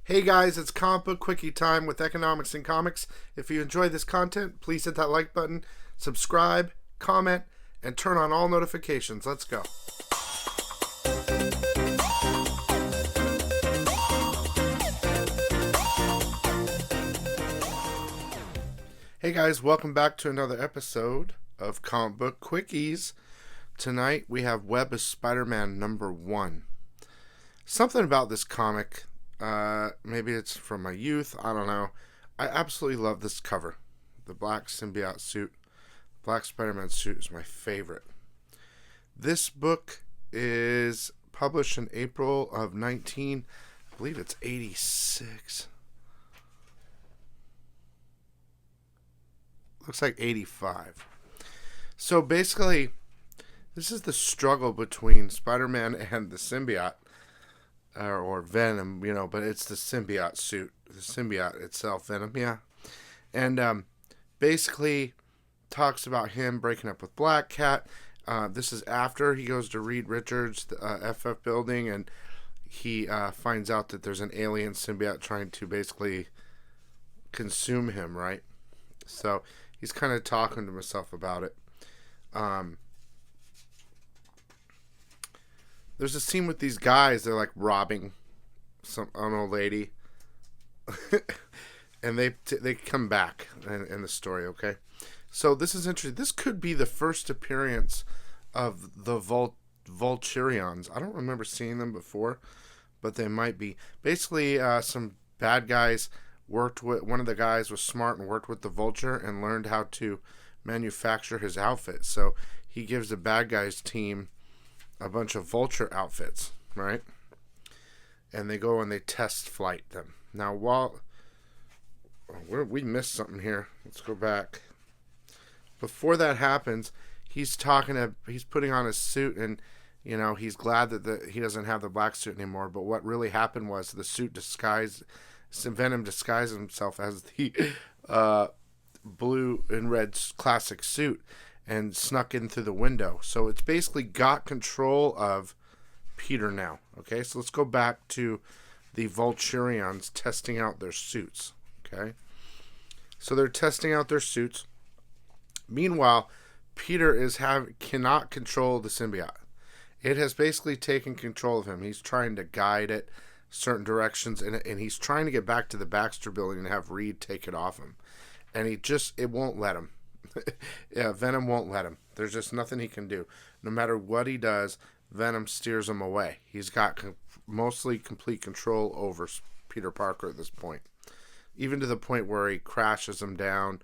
Hey guys, it's Comic Book Quickie time with Economics and Comics. If you enjoy this content, please hit that like button, subscribe, comment, and turn on all notifications. Let's go. Hey guys, welcome back to another episode of Comic Book Quickies. Tonight we have Web of Spider-Man #1. Something about this comic, maybe it's from my youth, I don't know. I absolutely love this cover. The black symbiote suit, black Spider-Man suit is my favorite. This book is published in April of I believe it's 86. Looks like 85. So basically, this is the struggle between Spider-Man and the symbiote, or Venom, but it's the symbiote suit, the symbiote itself, Venom, yeah. And basically talks about him breaking up with Black Cat. This is after he goes to Reed Richards' FF building, and he finds out that there's an alien symbiote trying to basically consume him, right? So he's kind of talking to himself about it. There's a scene with these guys. They're like robbing an old lady, and they come back in the story. Okay, so this is interesting. This could be the first appearance of the Vulturions. I don't remember seeing them before, but they might be. Basically, some bad guys worked with, one of the guys was smart and worked with the Vulture and learned how to manufacture his outfit. So he gives the bad guys team a bunch of Vulture outfits, right? And they go and they test flight them. Now, we missed something here. Let's go back. Before that happens, he's putting on his suit, and he's glad that he doesn't have the black suit anymore. But what really happened was the suit Venom disguised himself as the blue and red classic suit and snuck in through the window. So it's basically got control of Peter now. Okay, so let's go back to the Vulturions testing out their suits. Okay, so they're testing out their suits. Meanwhile, Peter cannot control the symbiote. It has basically taken control of him. He's trying to guide it certain directions, and he's trying to get back to the Baxter building and have Reed take it off him. And it won't let him. Yeah, Venom won't let him. There's just nothing he can do. No matter what he does, Venom steers him away. He's got mostly complete control over Peter Parker at this point. Even to the point where he crashes him down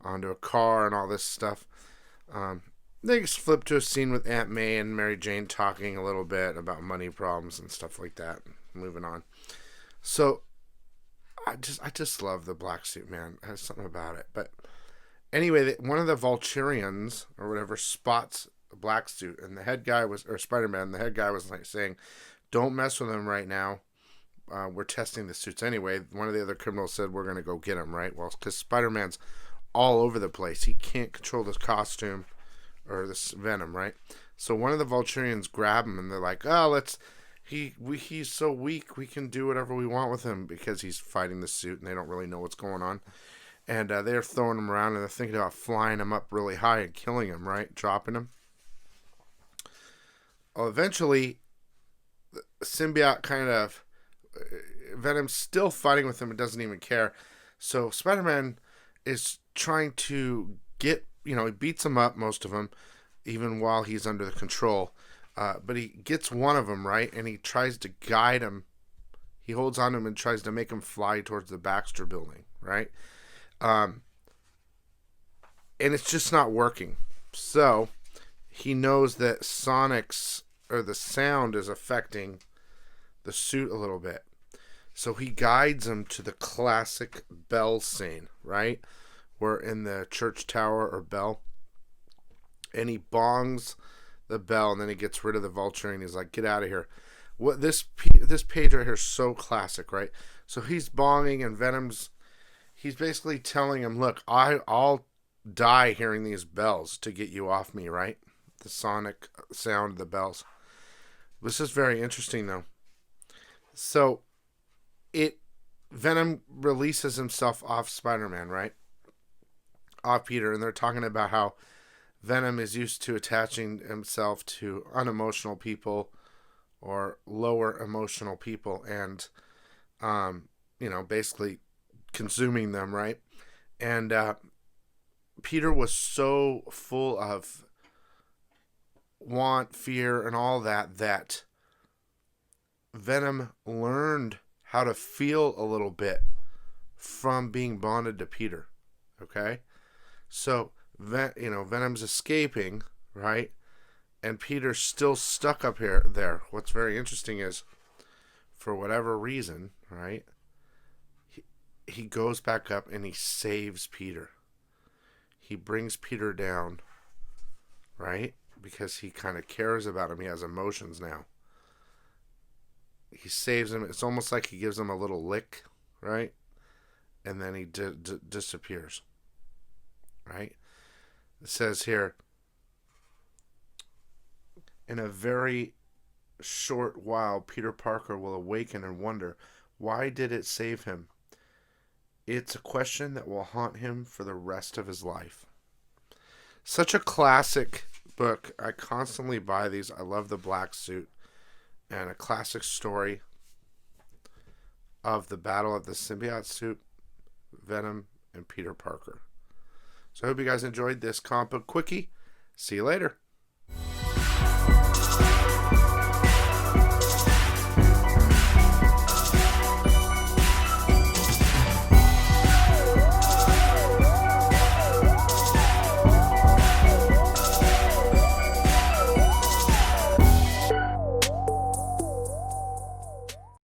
onto a car and all this stuff. They flip to a scene with Aunt May and Mary Jane talking a little bit about money problems and stuff like that. Moving on. So I just love the black suit, man. It has something about it. But anyway, one of the Vulturions or whatever spots a black suit, and the head guy Spider-Man. The head guy was like saying, "Don't mess with him right now. We're testing the suits anyway." One of the other criminals said, "We're gonna go get him," right? Well, because Spider-Man's all over the place, he can't control this costume or this Venom, right? So one of the Vulturions grab him, and they're like, "Oh, he's so weak, we can do whatever we want with him," because he's fighting the suit and they don't really know what's going on. And they're throwing him around, and they're thinking about flying him up really high and killing him, right? Dropping him. Well, eventually, the symbiote Venom's still fighting with him and doesn't even care. So Spider-Man is trying to he beats him up, most of them, even while he's under the control. But he gets one of them, right? And he tries to guide him. He holds on to him and tries to make him fly towards the Baxter building, right? And it's just not working. So he knows that the sound is affecting the suit a little bit. So he guides him to the classic bell scene, right? We're in the church tower or bell. And he bongs the bell, and then he gets rid of the Vulture, and he's like, "Get out of here." What this page right here is so classic, right? So he's bonging, and he's basically telling him, "Look, I'll die hearing these bells to get you off me," right? The sonic sound of the bells. This is very interesting, though. So it Venom releases himself off Spider-Man, right? Off Peter, and they're talking about how Venom is used to attaching himself to unemotional people or lower emotional people, and basically consuming them, right? And Peter was so full of want, fear, and all that Venom learned how to feel a little bit from being bonded to Peter. Okay, so Venom's escaping, right? And Peter's still stuck up there. What's very interesting is, for whatever reason, right? He goes back up and he saves Peter. He brings Peter down, right? Because he kind of cares about him. He has emotions now. He saves him. It's almost like he gives him a little lick, right? And then he disappears, right? It says here, in a very short while, Peter Parker will awaken and wonder, why did it save him? It's a question that will haunt him for the rest of his life. Such a classic book. I constantly buy these. I love the black suit. And a classic story of the battle of the symbiote suit, Venom, and Peter Parker. So I hope you guys enjoyed this comic book quickie. See you later.